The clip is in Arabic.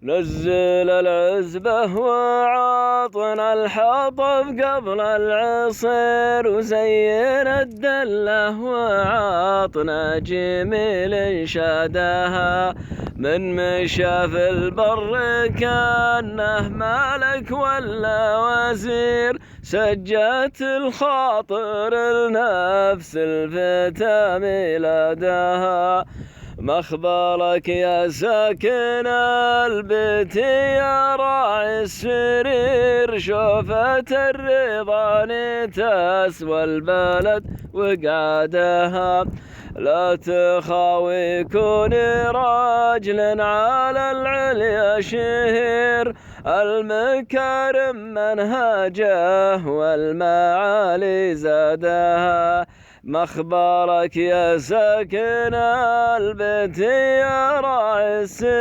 نزل العزبة وعاطنا الحطب قبل العصير، وزين الدلة وعاطنا جميل شادها. من مشى في البر كأنه مالك ولا وزير، سجت الخاطر لنفس الفتى ميلادها. مخبرك يا ساكن البيت يا راعي السرير، شوفة الرضا تسوى البلد وقعدها. لا تخاوي كوني راجل على العليا شهير، المكارم منهاجه والمعالي زادها. مخبرك يا ساكن البيت يا راعي السرير.